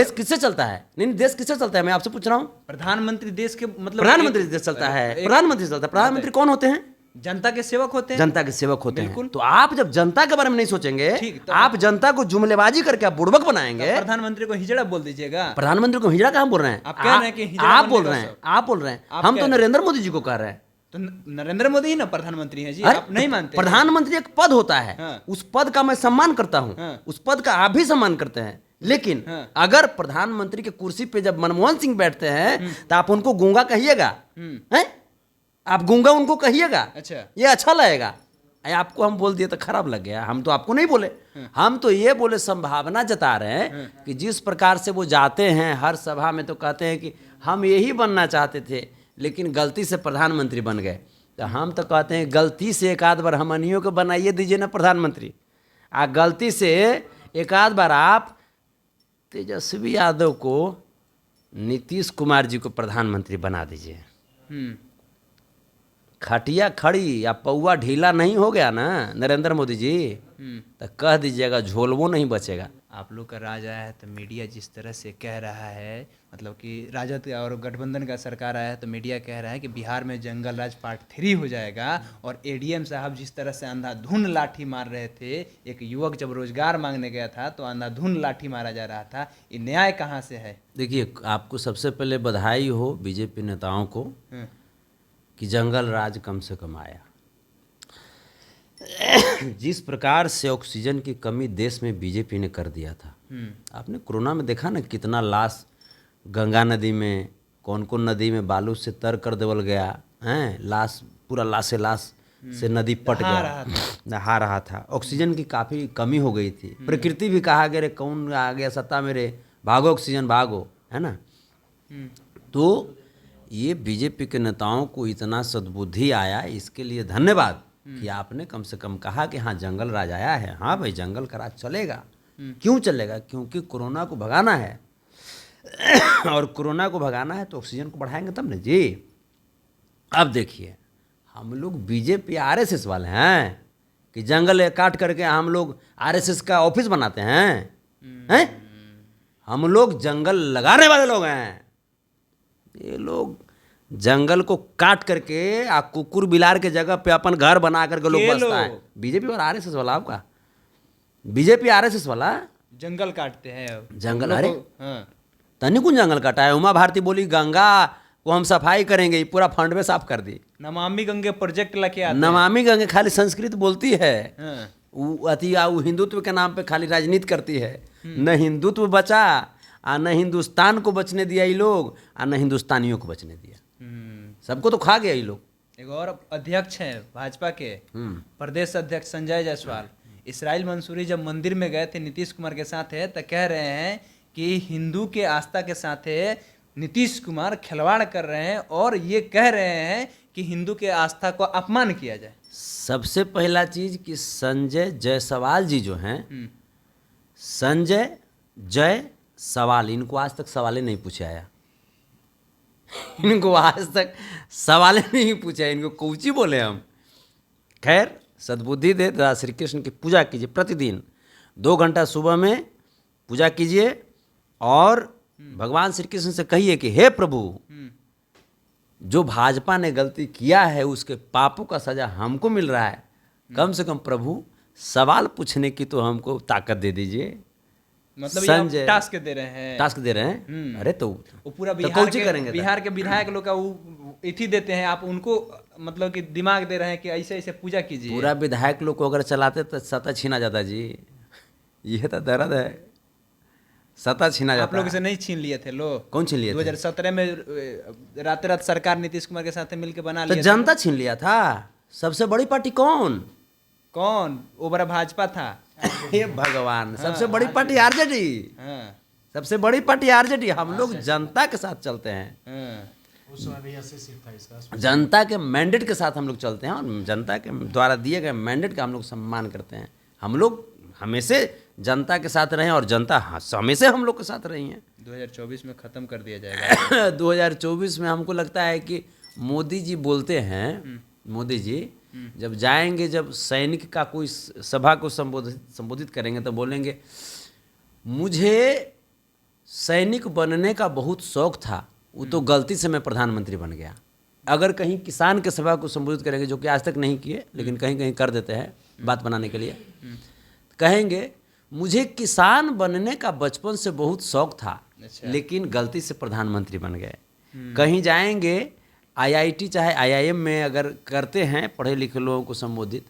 देश किससे चलता है? नहीं, देश किससे चलता है, मैं आपसे पूछ रहा हूँ। प्रधानमंत्री देश के मतलब प्रधानमंत्री देश चलता है, प्रधानमंत्री चलता है। प्रधानमंत्री कौन होते हैं? जनता के सेवक होते हैं। जनता के सेवक होते हैं। तो आप जब जनता के बारे में नहीं सोचेंगे, ठीक, आप जनता को जुमलेबाजी करके आप बुड़बक बनाएंगे। प्रधानमंत्री को हिजड़ा बोल दीजिएगा। प्रधानमंत्री को हिजड़ा कहाँ बोल रहे हैं? आप कह रहे हैं कि हिजड़ा आप बनने बोल का रहे हैं, शौक। आप बोल रहे हैं। हम तो नरेंद्र मोदी जी को कह रहे हैं। तो नरेंद्र मोदी ही ना प्रधानमंत्री हैं जी, अरे, आप नहीं मानते? प्रधानमंत्री एक पद होता है। हाँ। उस पद का मैं सम्मान करता हूँ। हाँ। उस पद का आप भी सम्मान करते हैं। लेकिन हाँ। अगर प्रधानमंत्री के कुर्सी पे जब मनमोहन सिंह बैठते हैं तो आप उनको गूंगा कहिएगा? हैं? आप गूंगा उनको कहिएगा? अच्छा, ये अच्छा लगेगा? आपको हम बोल दिए तो खराब लग गया। हम तो आपको नहीं बोले, हम तो ये बोले, संभावना जता रहे हैं कि जिस प्रकार से वो जाते हैं हर सभा में तो कहते हैं कि हम यही बनना चाहते थे लेकिन गलती से प्रधानमंत्री बन गए। तो हम तो कहते हैं गलती से एक आध बार हमनियों को बनाइए दीजिए ना प्रधानमंत्री। गलती से एक आध बार आप तेजस्वी यादव को, नीतीश कुमार जी को प्रधानमंत्री बना दीजिए। खटिया खड़ी या पौवा ढीला नहीं हो गया ना नरेंद्र मोदी जी, तो कह दीजिएगा झोलवो नहीं बचेगा। आप लोग का राज आया है तो मीडिया जिस तरह से कह रहा है, मतलब कि राजद और गठबंधन का सरकार आया है तो मीडिया कह रहा है कि बिहार में जंगल राज पार्ट 3 हो जाएगा। और एडीएम साहब जिस तरह से अंधाधुन लाठी मार रहे थे, एक युवक जब रोजगार मांगने गया था तो अंधाधुन लाठी मारा जा रहा था, ये न्याय कहाँ से है? देखिए, आपको सबसे पहले बधाई हो बीजेपी नेताओं को कि जंगल राज कम से कम आया। जिस प्रकार से ऑक्सीजन की कमी देश में बीजेपी ने कर दिया था, आपने कोरोना में देखा ना कितना लाश गंगा नदी में, कौन कौन नदी में बालू से तर कर देवल गया है, लाश पूरा लाश से नदी पट गया, नहा रहा था। ऑक्सीजन की काफ़ी कमी हो गई थी। प्रकृति भी कहा गया रे कौन आ गया सत्ता मेरे, भागो ऑक्सीजन भागो, है ना। तो ये बीजेपी के नेताओं को इतना सद्बुद्धि आया, इसके लिए धन्यवाद कि आपने कम से कम कहा कि हाँ जंगल राज आया है। हाँ भाई, जंगल का राज चलेगा। क्यों चलेगा? क्योंकि कोरोना को भगाना है और कोरोना को भगाना है तो ऑक्सीजन को बढ़ाएंगे तब ना जी। अब देखिए, हम लोग बीजेपी आरएसएस वाले हैं कि जंगल काट करके हम लोग आरएसएस का ऑफिस बनाते हैं? हम लोग जंगल लगाने वाले लोग हैं। ये लोग जंगल को काट करके कुकुर बिलार के जगह पे अपन घर बना करके लोग बसता है। बीजेपी और आरएसएस वाला, आपका बीजेपी आरएसएस वाला जंगल काटते हैं। जंगल, अरे तनी कौन जंगल काटा है? उमा भारती बोली गंगा को हम सफाई करेंगे, पूरा फंड में साफ कर दी। नमामि गंगे प्रोजेक्ट लेके आते हैं। नमामि गंगे खाली संस्कृत बोलती है, वो हिंदुत्व के नाम पे खाली राजनीति करती है। न हिंदुत्व बचा और न हिंदुस्तान को बचने दिया ये लोग, और न हिंदुस्तानियों को बचने दिया। सबको तो खा गया ये लोग। एक और अध्यक्ष हैं भाजपा के, प्रदेश अध्यक्ष संजय जायसवाल, इसराइल मंसूरी जब मंदिर में गए थे नीतीश कुमार के साथ है, तो कह रहे हैं कि हिंदू के आस्था के साथ नीतीश कुमार खिलवाड़ कर रहे हैं और ये कह रहे हैं कि हिंदू के आस्था को अपमान किया जाए। सबसे पहला चीज कि संजय जायसवाल जी जो हैं, संजय जय सवाल, इनको आज तक सवाल नहीं पूछा आया। इनको आज तक सवाल नहीं पूछा, इनको कौची बोले हम। खैर, सद्बुद्धि दे दादा श्री कृष्ण की पूजा कीजिए, प्रतिदिन 2 घंटा सुबह में पूजा कीजिए और भगवान श्री कृष्ण से कहिए कि हे प्रभु, जो भाजपा ने गलती किया है उसके पापों का सजा हमको मिल रहा है, कम से कम प्रभु सवाल पूछने की तो हमको ताकत दे दीजिए। मतलब ये टास्क दे रहे हैं, टास्क दे रहे हैं। अरे तो वो पूरा बिहार के विधायक लोग का वो इथी देते हैं, आप उनको मतलब कि दिमाग दे रहे हैं कि ऐसे ऐसे पूजा कीजिए। पूरा विधायक लोग को अगर चलाते तो सत्ता छीना जाता जी। ये तो दर्द है, सत्ता छीना जाता। आप लोग से नहीं छीन लिए थे लोग? कौन छीन लिए? 2017 में रात सरकार नीतीश कुमार के साथ मिलकर बना लिया। तो जनता छीन लिया था। सबसे बड़ी पार्टी कौन? वो बड़ा भाजपा था। हे भगवान, सबसे बड़ी पार्टी आरजेडी। सबसे बड़ी पार्टी आरजेडी। हम लोग जनता के साथ चलते हैं, जनता के मैंडेट के साथ हम लोग चलते हैं और जनता के द्वारा दिए गए मैंडेट का हम लोग सम्मान करते हैं। हम लोग हमेशा जनता के साथ रहे और जनता हमेशा हम लोग के साथ रही है। 2024 में खत्म कर दिया जाएगा। 2024 में हमको लगता है कि मोदी जी बोलते हैं, मोदी जी जब जाएंगे, जब सैनिक का कोई सभा को संबोधित करेंगे तो बोलेंगे, मुझे सैनिक बनने का बहुत शौक था, वो तो गलती से मैं प्रधानमंत्री बन गया। अगर कहीं किसान के सभा को संबोधित करेंगे, जो कि आज तक नहीं किए लेकिन कहीं कहीं कर देते हैं बात बनाने के लिए, कहेंगे मुझे किसान बनने का बचपन से बहुत शौक था, लेकिन गलती से प्रधानमंत्री बन गए। कहीं जाएंगे आईआईटी चाहे आईआईएम में अगर करते हैं पढ़े लिखे लोगों को संबोधित,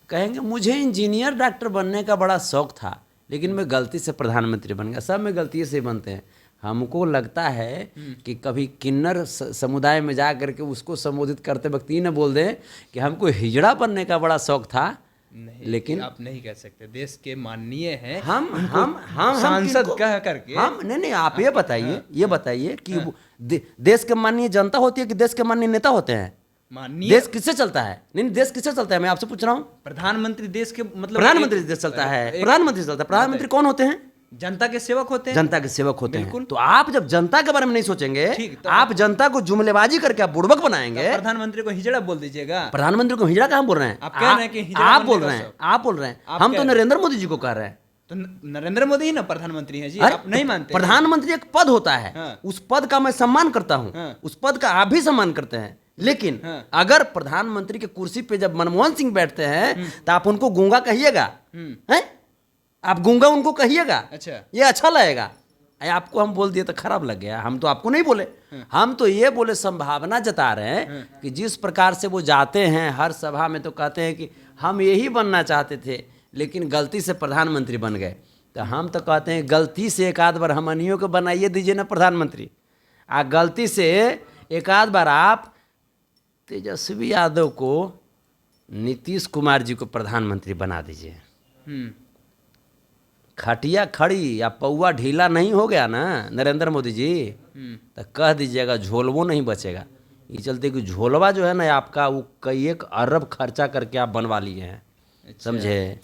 कहेंगे मुझे इंजीनियर डॉक्टर बनने का बड़ा शौक था, लेकिन मैं गलती से प्रधानमंत्री बन गया। सब में गलती से बनते हैं। हमको लगता है कि कभी किन्नर समुदाय में जा करके उसको संबोधित करते वक्त ये न बोल दें कि हमको हिजड़ा बनने का बड़ा शौक था। नहीं, लेकिन आप नहीं कह सकते, देश के माननीय हैं हम सांसद किनको- कह करके हम नहीं आप ये बताइए कि वो देश के माननीय जनता होती है कि देश के माननीय नेता होते हैं? माननीय देश किससे चलता है? नहीं, देश किससे चलता है, मैं आपसे पूछ रहा हूँ। प्रधानमंत्री देश के मतलब प्रधानमंत्री देश चलता है, प्रधानमंत्री चलता है। प्रधानमंत्री कौन होते हैं? जनता के सेवक होते हैं। जनता के सेवक होते हैं। तो आप जब जनता के बारे में नहीं सोचेंगे, ठीक, तो आप जनता को जुमलेबाजी करके आप बुड़बक बनाएंगे। प्रधानमंत्री को हिजड़ा बोल दीजिएगा। प्रधानमंत्री को हिजड़ा कहाँ बोल रहे हैं? आप कह रहे हैं कि हिजड़ा आप बनने बोल का रहे हैं, शौक। आप बोल रहे हैं। आप हम कह तो रहे हैं। नरेंद्र मोदी जी को कह रहे हैं। तो नरेंद्र मोदी ही ना प्रधानमंत्री हैं जी, अरे, आप नहीं मानते? प्रधानमंत्री एक पद होता है, हाँ। उस पद का मैं सम्मान करता हूँ, हाँ। उस पद का आप भी सम्मान करते हैं। लेकिन हाँ। अगर प्रधानमंत्री के कुर्सी पे जब मनमोहन सिंह बैठते हैं तो आप उनको गूंगा कहिएगा, हैं? आप गूंगा उनको कहिएगा, अच्छा। ये अच्छा लगेगा। आपको हम बोल दिए तो खराब लग गया। हम तो आपको नहीं बोले, हम तो ये बोले, संभावना जता रहे हैं कि जिस प्रकार से वो जाते हैं हर सभा में तो कहते हैं कि हम यही बनना चाहते थे लेकिन गलती से प्रधानमंत्री बन गए। तो हम तो कहते हैं गलती से एक आध बार हमनियों को बनाइए दीजिए ना प्रधानमंत्री। गलती से एक आध बार आप तेजस्वी यादव को, नीतीश कुमार जी को प्रधानमंत्री बना दीजिए। खटिया खड़ी या पौवा ढीला नहीं हो गया ना नरेंद्र मोदी जी, तो कह दीजिएगा झोलवो नहीं बचेगा। ये चलते कि झोलवा जो है ना आपका, वो कई एक अरब खर्चा करके आप बनवा लिए हैं, समझे?